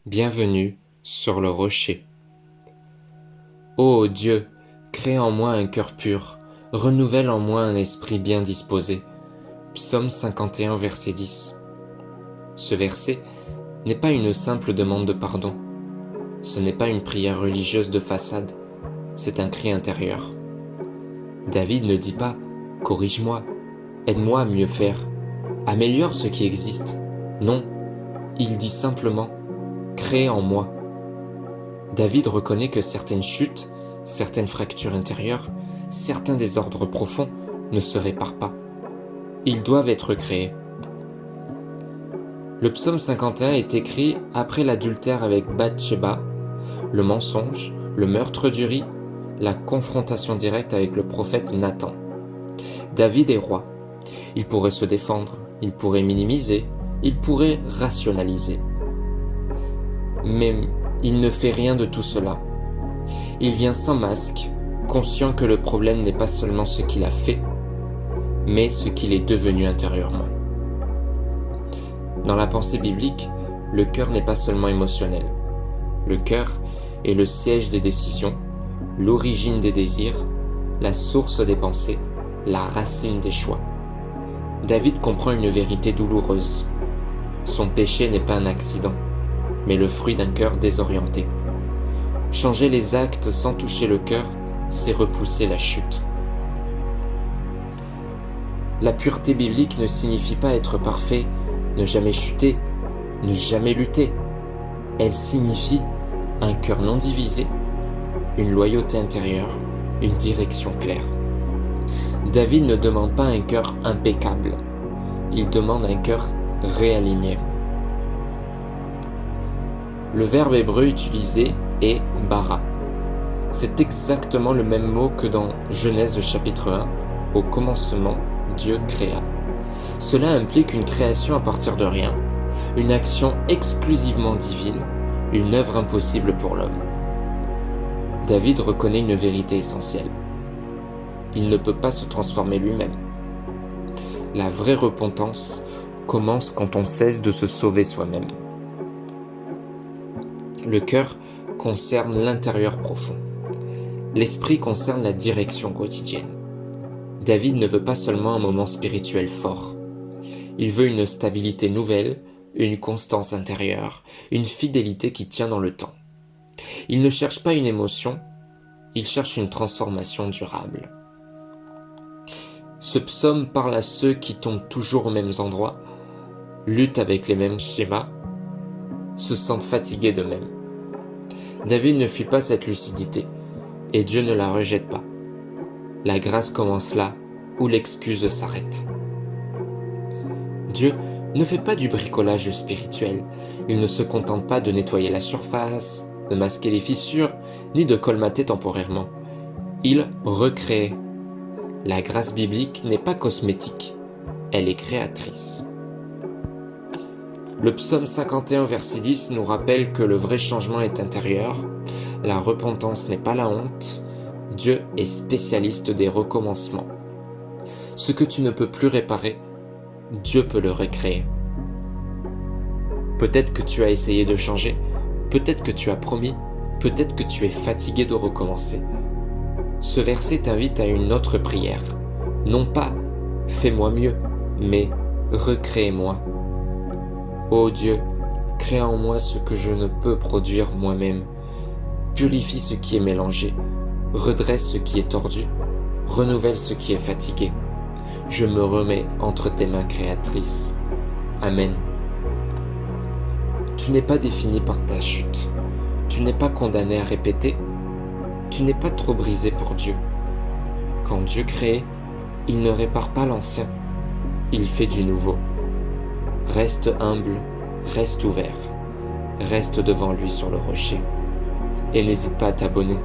Bienvenue sur le rocher. Ô Dieu, crée en moi un cœur pur, renouvelle en moi un esprit bien disposé. Psaume 51, verset 10. Ce verset n'est pas une simple demande de pardon. Ce n'est pas une prière religieuse de façade, c'est un cri intérieur. David ne dit pas « corrige-moi, aide-moi à mieux faire, améliore ce qui existe ». Non, il dit simplement « crée en moi ». David reconnaît que certaines chutes, certaines fractures intérieures, certains désordres profonds ne se réparent pas. Ils doivent être créés. Le psaume 51 est écrit après l'adultère avec Bathsheba, le mensonge, le meurtre d'Uri, la confrontation directe avec le prophète Nathan. David est roi. Il pourrait se défendre, il pourrait minimiser, il pourrait rationaliser. Mais il ne fait rien de tout cela. Il vient sans masque, conscient que le problème n'est pas seulement ce qu'il a fait, mais ce qu'il est devenu intérieurement. Dans la pensée biblique, le cœur n'est pas seulement émotionnel. Le cœur est le siège des décisions, l'origine des désirs, la source des pensées, la racine des choix. David comprend une vérité douloureuse. Son péché n'est pas un accident, mais le fruit d'un cœur désorienté. Changer les actes sans toucher le cœur, c'est repousser la chute. La pureté biblique ne signifie pas être parfait, ne jamais chuter, ne jamais lutter. Elle signifie un cœur non divisé, une loyauté intérieure, une direction claire. David ne demande pas un cœur impeccable, il demande un cœur réaligné. Le verbe hébreu utilisé est bara. C'est exactement le même mot que dans Genèse chapitre 1, au commencement, Dieu créa. Cela implique une création à partir de rien, une action exclusivement divine, une œuvre impossible pour l'homme. David reconnaît une vérité essentielle. Il ne peut pas se transformer lui-même. La vraie repentance commence quand on cesse de se sauver soi-même. Le cœur concerne l'intérieur profond. L'esprit concerne la direction quotidienne. David ne veut pas seulement un moment spirituel fort. Il veut une stabilité nouvelle, une constance intérieure, une fidélité qui tient dans le temps. Il ne cherche pas une émotion, il cherche une transformation durable. Ce psaume parle à ceux qui tombent toujours aux mêmes endroits, luttent avec les mêmes schémas, se sentent fatigués d'eux-mêmes. David ne fuit pas cette lucidité, et Dieu ne la rejette pas. La grâce commence là où l'excuse s'arrête. Dieu ne fait pas du bricolage spirituel, il ne se contente pas de nettoyer la surface, de masquer les fissures, ni de colmater temporairement. Il recrée. La grâce biblique n'est pas cosmétique, elle est créatrice. Le psaume 51 verset 10 nous rappelle que le vrai changement est intérieur, la repentance n'est pas la honte, Dieu est spécialiste des recommencements. Ce que tu ne peux plus réparer, Dieu peut le recréer. Peut-être que tu as essayé de changer, peut-être que tu as promis, peut-être que tu es fatigué de recommencer. Ce verset t'invite à une autre prière. Non pas « fais-moi mieux », mais « recrée-moi ». Ô Dieu, crée en moi ce que je ne peux produire moi-même. Purifie ce qui est mélangé, redresse ce qui est tordu, renouvelle ce qui est fatigué. Je me remets entre tes mains créatrices. Amen. Tu n'es pas défini par ta chute. Tu n'es pas condamné à répéter. Tu n'es pas trop brisé pour Dieu. Quand Dieu crée, il ne répare pas l'ancien. Il fait du nouveau. Reste humble, reste ouvert. Reste devant lui sur le rocher. Et n'hésite pas à t'abonner.